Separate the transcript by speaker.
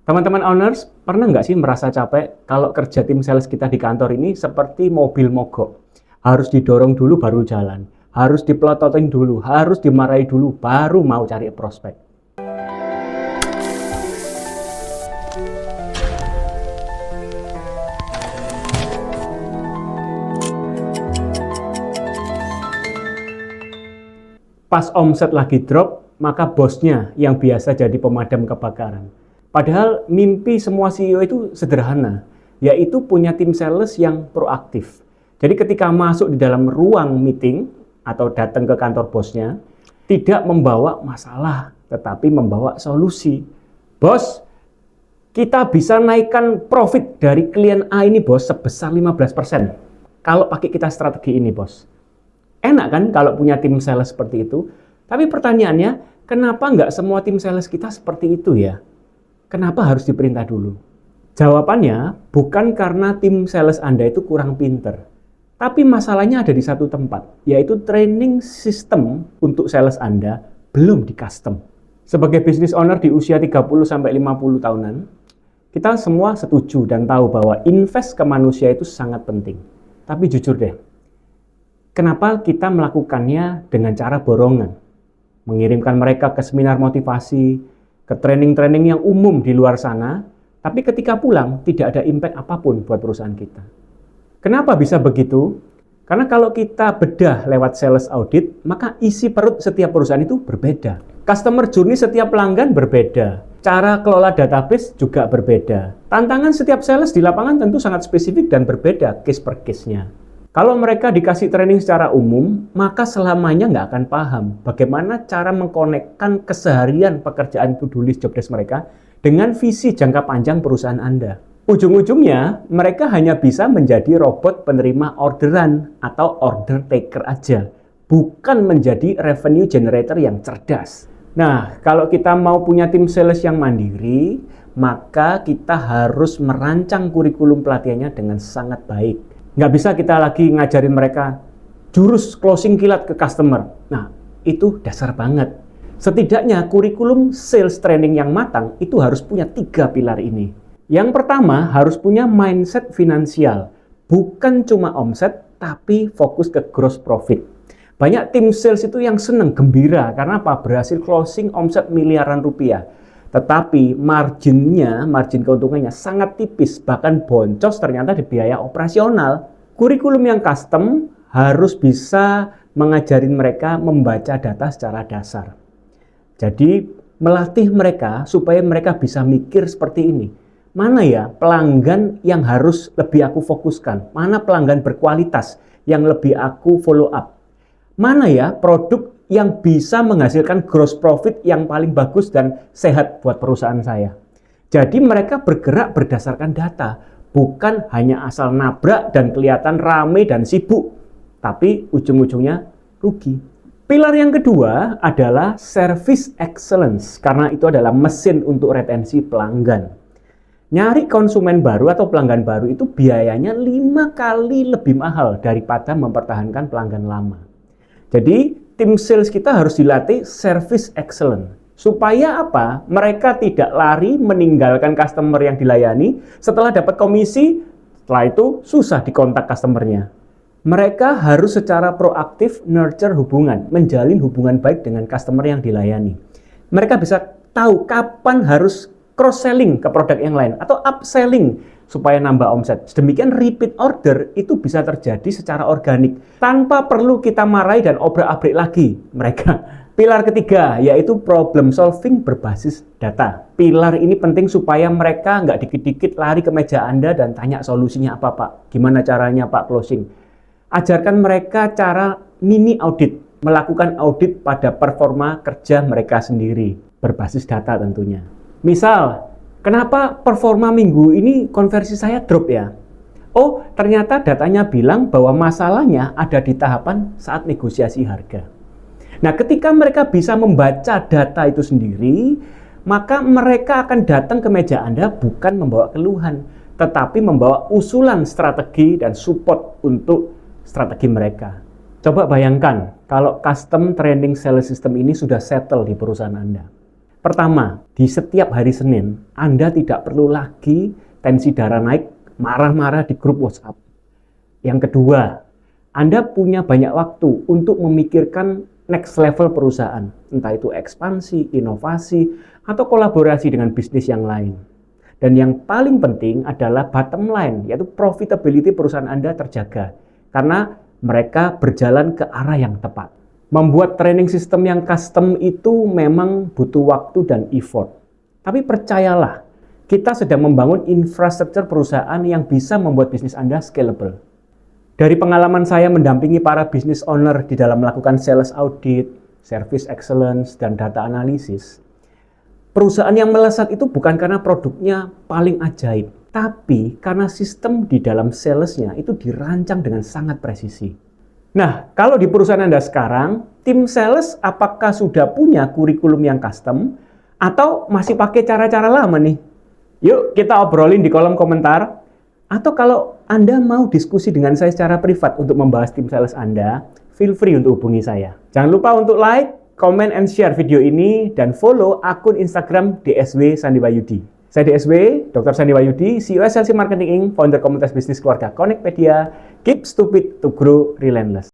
Speaker 1: Teman-teman owners, pernah nggak sih merasa capek kalau kerja tim sales kita di kantor ini seperti mobil mogok? Harus didorong dulu baru jalan, harus dipelototin dulu, harus dimarahi dulu, baru mau cari prospek. Pas omset lagi drop, maka bosnya yang biasa jadi pemadam kebakaran. Padahal mimpi semua CEO itu sederhana, yaitu punya tim sales yang proaktif. Jadi ketika masuk di dalam ruang meeting atau datang ke kantor bosnya, tidak membawa masalah, tetapi membawa solusi. Bos, kita bisa naikkan profit dari klien A ini bos sebesar 15%. Kalau pakai kita strategi ini bos. Enak kan kalau punya tim sales seperti itu? Tapi pertanyaannya, kenapa nggak semua tim sales kita seperti itu ya? Kenapa harus diperintah dulu? Jawabannya bukan karena tim sales Anda itu kurang pinter. Tapi masalahnya ada di satu tempat, yaitu training system untuk sales Anda belum di custom. Sebagai business owner di usia 30-50 tahunan, kita semua setuju dan tahu bahwa invest ke manusia itu sangat penting. Tapi jujur deh, kenapa kita melakukannya dengan cara borongan? Mengirimkan mereka ke seminar motivasi, ke training-training yang umum di luar sana, tapi ketika pulang tidak ada impact apapun buat perusahaan kita. Kenapa bisa begitu? Karena kalau kita bedah lewat sales audit, maka isi perut setiap perusahaan itu berbeda. Customer journey setiap pelanggan berbeda. Cara kelola database juga berbeda. Tantangan setiap sales di lapangan tentu sangat spesifik dan berbeda case per case-nya. Kalau mereka dikasih training secara umum, maka selamanya nggak akan paham bagaimana cara mengkonekkan keseharian pekerjaan to-do list job desk mereka dengan visi jangka panjang perusahaan Anda. Ujung-ujungnya, mereka hanya bisa menjadi robot penerima orderan atau order taker aja, bukan menjadi revenue generator yang cerdas. Nah, kalau kita mau punya tim sales yang mandiri, maka kita harus merancang kurikulum pelatihannya dengan sangat baik. Nggak bisa kita lagi ngajarin mereka jurus closing kilat ke customer. Nah, itu dasar banget. Setidaknya kurikulum sales training yang matang itu harus punya 3 pilar ini. Yang pertama harus punya mindset finansial. Bukan cuma omset, tapi fokus ke gross profit. Banyak tim sales itu yang seneng, gembira. Karena apa? Berhasil closing omset miliaran rupiah. Tetapi margin keuntungannya sangat tipis, bahkan boncos ternyata di biaya operasional. Kurikulum yang custom harus bisa mengajarin mereka membaca data secara dasar. Jadi melatih mereka supaya mereka bisa mikir seperti ini. Mana ya pelanggan yang harus lebih aku fokuskan? Mana pelanggan berkualitas yang lebih aku follow up? Mana ya produk yang bisa menghasilkan gross profit yang paling bagus dan sehat buat perusahaan saya. Jadi mereka bergerak berdasarkan data, bukan hanya asal nabrak dan kelihatan rame dan sibuk, tapi ujung-ujungnya rugi. Pilar yang kedua adalah service excellence, karena itu adalah mesin untuk retensi pelanggan. Nyari konsumen baru atau pelanggan baru itu biayanya 5 kali lebih mahal daripada mempertahankan pelanggan lama. Jadi tim sales kita harus dilatih service excellent. Supaya apa? Mereka tidak lari meninggalkan customer yang dilayani setelah dapat komisi, setelah itu susah dikontak customernya. Mereka harus secara proaktif nurture hubungan, menjalin hubungan baik dengan customer yang dilayani. Mereka bisa tahu kapan harus cross-selling ke produk yang lain atau upselling supaya nambah omset. Sedemikian repeat order itu bisa terjadi secara organik tanpa perlu kita marahi dan obrak-abrik lagi mereka. Pilar ketiga yaitu problem solving berbasis data. Pilar ini penting supaya mereka nggak dikit-dikit lari ke meja Anda dan tanya solusinya apa Pak, gimana caranya Pak closing. Ajarkan mereka cara mini audit, melakukan audit pada performa kerja mereka sendiri berbasis data tentunya. Misal, kenapa performa minggu ini konversi saya drop ya? Oh, ternyata datanya bilang bahwa masalahnya ada di tahapan saat negosiasi harga. Nah, ketika mereka bisa membaca data itu sendiri, maka mereka akan datang ke meja Anda bukan membawa keluhan, tetapi membawa usulan strategi dan support untuk strategi mereka. Coba bayangkan kalau custom training sales system ini sudah settle di perusahaan Anda. Pertama, di setiap hari Senin, Anda tidak perlu lagi tensi darah naik, marah-marah di grup WhatsApp. Yang kedua, Anda punya banyak waktu untuk memikirkan next level perusahaan, entah itu ekspansi, inovasi, atau kolaborasi dengan bisnis yang lain. Dan yang paling penting adalah bottom line, yaitu profitability perusahaan Anda terjaga, karena mereka berjalan ke arah yang tepat. Membuat training system yang custom itu memang butuh waktu dan effort. Tapi percayalah, kita sedang membangun infrastruktur perusahaan yang bisa membuat bisnis Anda scalable. Dari pengalaman saya mendampingi para business owner di dalam melakukan sales audit, service excellence, dan data analisis, perusahaan yang melesat itu bukan karena produknya paling ajaib, tapi karena sistem di dalam salesnya itu dirancang dengan sangat presisi. Nah, kalau di perusahaan Anda sekarang, tim sales apakah sudah punya kurikulum yang custom atau masih pakai cara-cara lama nih? Yuk kita obrolin di kolom komentar. Atau kalau Anda mau diskusi dengan saya secara privat untuk membahas tim sales Anda, feel free untuk hubungi saya. Jangan lupa untuk like, comment, and share video ini, dan follow akun Instagram DSW Sandi Wahyudi. Saya DSW, Dr. Sandi Wahyudi, CEO SLC Marketing Inc., founder komunitas bisnis keluarga Connectpedia. Keep stupid to grow relentless.